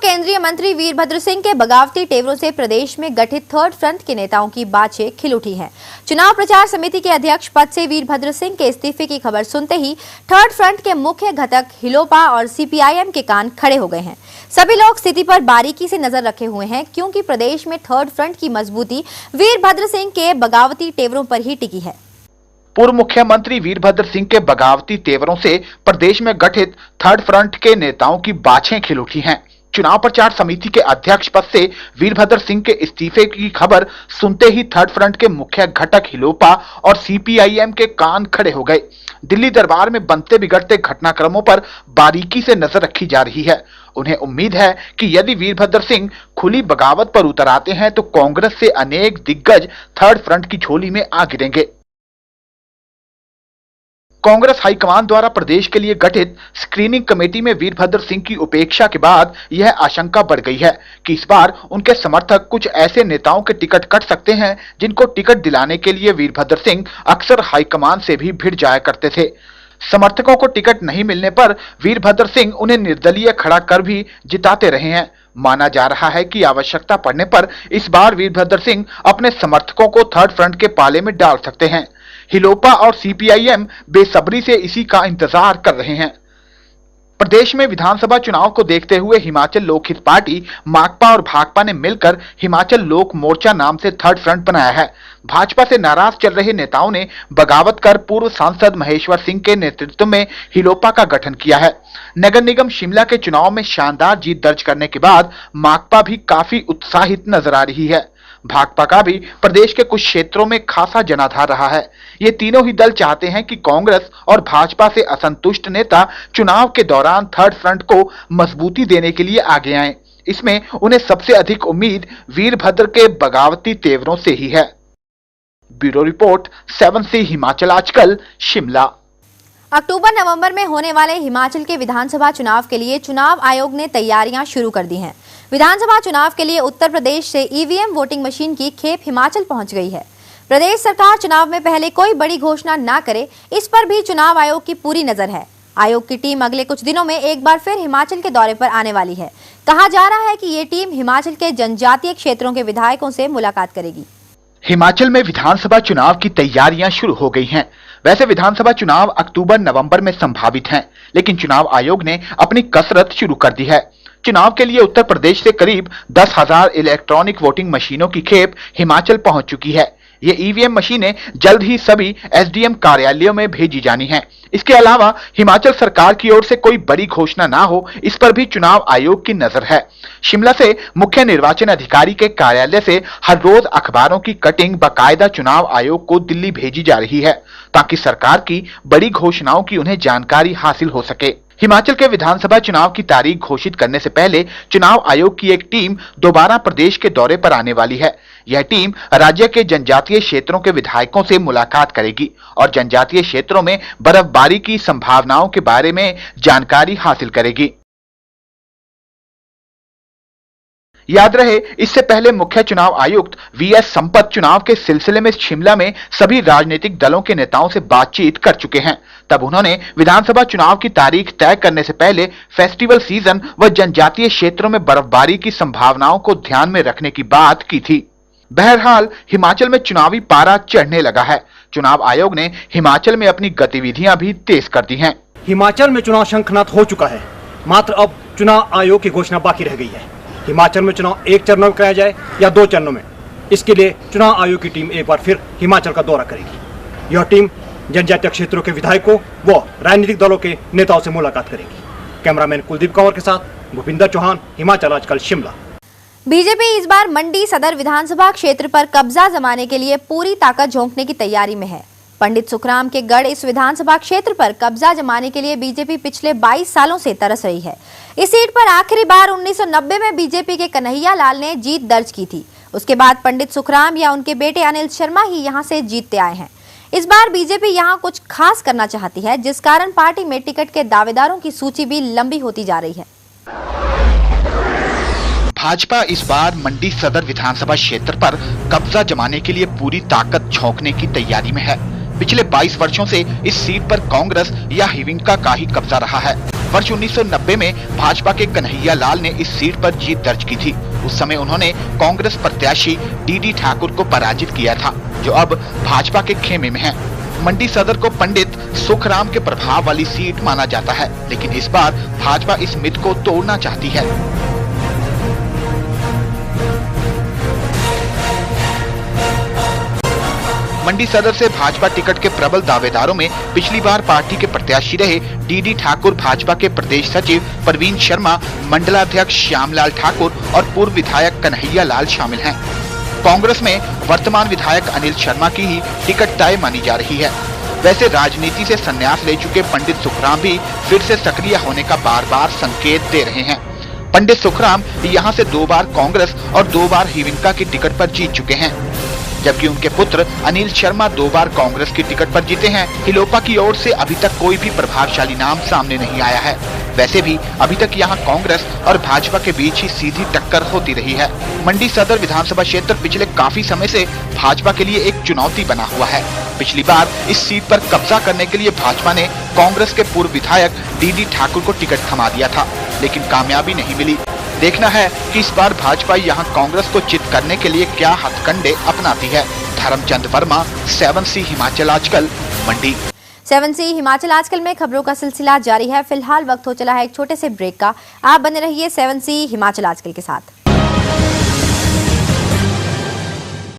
केंद्रीय मंत्री वीरभद्र सिंह के बगावती तेवरों से प्रदेश में गठित थर्ड फ्रंट के नेताओं की बाछें खिल उठी हैं। चुनाव प्रचार समिति के अध्यक्ष पद से वीरभद्र सिंह के इस्तीफे की खबर सुनते ही थर्ड फ्रंट के मुख्य घटक हिलोपा और सीपीआईएम के कान खड़े हो गए हैं। सभी लोग स्थिति पर बारीकी से नजर रखे हुए हैं, क्योंकि प्रदेश में थर्ड फ्रंट की मजबूती वीरभद्र सिंह के बगावती तेवरों पर ही टिकी है। पूर्व मुख्यमंत्री वीरभद्र सिंह के बगावती तेवरों से प्रदेश में गठित थर्ड फ्रंट के नेताओं की बाछें खिल उठी हैं। चुनाव प्रचार समिति के अध्यक्ष पद से वीरभद्र सिंह के इस्तीफे की खबर सुनते ही थर्ड फ्रंट के मुख्य घटक हिलोपा और सीपीआईएम के कान खड़े हो गए। दिल्ली दरबार में बनते बिगड़ते घटनाक्रमों पर बारीकी से नजर रखी जा रही है। उन्हें उम्मीद है कि यदि वीरभद्र सिंह खुली बगावत पर उतर आते हैं तो कांग्रेस से अनेक दिग्गज थर्ड फ्रंट की झोली में आ गिरेंगे। कांग्रेस हाईकमान द्वारा प्रदेश के लिए गठित स्क्रीनिंग कमेटी में वीरभद्र सिंह की उपेक्षा के बाद यह आशंका बढ़ गई है कि इस बार उनके समर्थक कुछ ऐसे नेताओं के टिकट कट सकते हैं जिनको टिकट दिलाने के लिए वीरभद्र सिंह अक्सर हाईकमान से भी भिड़ जाया करते थे। समर्थकों को टिकट नहीं मिलने पर वीरभद्र सिंह उन्हें निर्दलीय खड़ा कर भी जिताते रहे हैं। माना जा रहा है कि आवश्यकता पड़ने पर इस बार वीरभद्र सिंह अपने समर्थकों को थर्ड फ्रंट के पाले में डाल सकते हैं। हिलोपा और सीपीआईएम बेसब्री से इसी का इंतजार कर रहे हैं। प्रदेश में विधानसभा चुनाव को देखते हुए हिमाचल लोकहित पार्टी, माकपा और भाकपा ने मिलकर हिमाचल लोक मोर्चा नाम से थर्ड फ्रंट बनाया है। भाजपा से नाराज चल रहे नेताओं ने बगावत कर पूर्व सांसद महेश्वर सिंह के नेतृत्व में हिलोपा का गठन किया है। नगर निगम शिमला के चुनाव में शानदार जीत दर्ज करने के बाद माकपा भी काफी उत्साहित नजर आ रही है। भाकपा का भी प्रदेश के कुछ क्षेत्रों में खासा जनाधार रहा है। ये तीनों ही दल चाहते हैं कि कांग्रेस और भाजपा से असंतुष्ट नेता चुनाव के दौरान थर्ड फ्रंट को मजबूती देने के लिए आगे आएं। इसमें उन्हें सबसे अधिक उम्मीद वीरभद्र के बगावती तेवरों से ही है। ब्यूरो रिपोर्ट 7C हिमाचल आजकल, शिमला। अक्टूबर-नवंबर में होने वाले हिमाचल के विधानसभा चुनाव के लिए चुनाव आयोग ने तैयारियां शुरू कर दी हैं। विधानसभा चुनाव के लिए उत्तर प्रदेश से ईवीएम वोटिंग मशीन की खेप हिमाचल पहुंच गई है। प्रदेश सरकार चुनाव में पहले कोई बड़ी घोषणा ना करे, इस पर भी चुनाव आयोग की पूरी नजर है। आयोग की टीम अगले कुछ दिनों में एक बार फिर हिमाचल के दौरे पर आने वाली है। कहा जा रहा है कि ये टीम हिमाचल के जनजातीय क्षेत्रों के विधायकों से मुलाकात करेगी। हिमाचल में विधानसभा चुनाव की तैयारियां शुरू हो गई हैं। वैसे विधानसभा चुनाव अक्टूबर-नवंबर में संभावित हैं, लेकिन चुनाव आयोग ने अपनी कसरत शुरू कर दी है। चुनाव के लिए उत्तर प्रदेश से करीब 10,000 इलेक्ट्रॉनिक वोटिंग मशीनों की खेप हिमाचल पहुंच चुकी है। ये ईवीएम मशीनें जल्द ही सभी एसडीएम कार्यालयों में भेजी जानी हैं। इसके अलावा हिमाचल सरकार की ओर से कोई बड़ी घोषणा ना हो, इस पर भी चुनाव आयोग की नजर है। शिमला से मुख्य निर्वाचन अधिकारी के कार्यालय से हर रोज अखबारों की कटिंग बाकायदा चुनाव आयोग को दिल्ली भेजी जा रही है, ताकि सरकार की बड़ी घोषणाओं की उन्हें जानकारी हासिल हो सके। हिमाचल के विधानसभा चुनाव की तारीख घोषित करने से पहले चुनाव आयोग की एक टीम दोबारा प्रदेश के दौरे पर आने वाली है। यह टीम राज्य के जनजातीय क्षेत्रों के विधायकों से मुलाकात करेगी और जनजातीय क्षेत्रों में बर्फबारी की संभावनाओं के बारे में जानकारी हासिल करेगी। याद रहे, इससे पहले मुख्य चुनाव आयुक्त वीएस संपत चुनाव के सिलसिले में शिमला में सभी राजनीतिक दलों के नेताओं से बातचीत कर चुके हैं। तब उन्होंने विधानसभा चुनाव की तारीख तय करने से पहले फेस्टिवल सीजन व जनजातीय क्षेत्रों में बर्फबारी की संभावनाओं को ध्यान में रखने की बात की थी। बहरहाल हिमाचल में चुनावी पारा चढ़ने लगा है। चुनाव आयोग ने हिमाचल में अपनी गतिविधियां भी तेज कर दी हैं। हिमाचल में चुनाव शंखनाद हो चुका है, मात्र अब चुनाव आयोग की घोषणा बाकी रह गई है। हिमाचल में चुनाव एक चरण में कराया जाए या 2 चरणों में, इसके लिए चुनाव आयोग की टीम एक बार फिर हिमाचल का दौरा करेगी। यह टीम जनजातीय क्षेत्रों के विधायकों व राजनीतिक दलों के नेताओं से मुलाकात करेगी। कैमरामैन कुलदीप कंवर के साथ भूपिंदर चौहान, हिमाचल आजकल, शिमला। बीजेपी इस बार मंडी सदर विधानसभा क्षेत्र पर कब्जा जमाने के लिए पूरी ताकत झोंकने की तैयारी में है। पंडित सुखराम के गढ़ इस विधानसभा क्षेत्र पर कब्जा जमाने के लिए बीजेपी पिछले 22 सालों से तरस रही है। इस सीट पर आखिरी बार 1990 में बीजेपी के कन्हैया लाल ने जीत दर्ज की थी। उसके बाद पंडित सुखराम या उनके बेटे अनिल शर्मा ही यहां से जीतते आए हैं। इस बार बीजेपी यहां कुछ खास करना चाहती है, जिस कारण पार्टी में टिकट के दावेदारों की सूची भी लंबी होती जा रही है। भाजपा इस बार मंडी सदर विधानसभा क्षेत्र पर कब्जा जमाने के लिए पूरी ताकत झोंकने की तैयारी में है। पिछले 22 वर्षों से इस सीट पर कांग्रेस या हिविंका का ही कब्जा रहा है। वर्ष 1990 में भाजपा के कन्हैया लाल ने इस सीट पर जीत दर्ज की थी। उस समय उन्होंने कांग्रेस प्रत्याशी डीडी ठाकुर को पराजित किया था, जो अब भाजपा के खेमे में है। मंडी सदर को पंडित सुखराम के प्रभाव वाली सीट माना जाता है, लेकिन इस बार भाजपा इस मिथ को तोड़ना चाहती है। मंडी सदर से भाजपा टिकट के प्रबल दावेदारों में पिछली बार पार्टी के प्रत्याशी रहे डीडी ठाकुर, भाजपा के प्रदेश सचिव प्रवीण शर्मा, मंडलाध्यक्ष श्यामलाल ठाकुर और पूर्व विधायक कन्हैया लाल शामिल हैं। कांग्रेस में वर्तमान विधायक अनिल शर्मा की ही टिकट तय मानी जा रही है। वैसे राजनीति से संन्यास ले चुके पंडित सुखराम भी फिर से सक्रिय होने का बार बार संकेत दे रहे हैं। पंडित सुखराम यहाँ से 2 बार कांग्रेस और 2 बार हिविंका की टिकट पर जीत चुके हैं, जबकि उनके पुत्र अनिल शर्मा 2 बार कांग्रेस की टिकट पर जीते हैं। हिलोपा की ओर से अभी तक कोई भी प्रभावशाली नाम सामने नहीं आया है। वैसे भी अभी तक यहाँ कांग्रेस और भाजपा के बीच ही सीधी टक्कर होती रही है। मंडी सदर विधानसभा क्षेत्र पिछले काफी समय से भाजपा के लिए एक चुनौती बना हुआ है। पिछली बार इस सीट पर कब्जा करने के लिए भाजपा ने कांग्रेस के पूर्व विधायक डीडी ठाकुर को टिकट थमा दिया था, लेकिन कामयाबी नहीं मिली। देखना है कि इस बार भाजपा यहाँ कांग्रेस को चित करने के लिए क्या हथकंडे अपनाती है। धर्मचंद वर्मा, 7C हिमाचल आजकल, मंडी। 7C हिमाचल आजकल में खबरों का सिलसिला जारी है। फिलहाल वक्त हो चला है एक छोटे से ब्रेक का। आप बने रहिए 7C हिमाचल आजकल के साथ।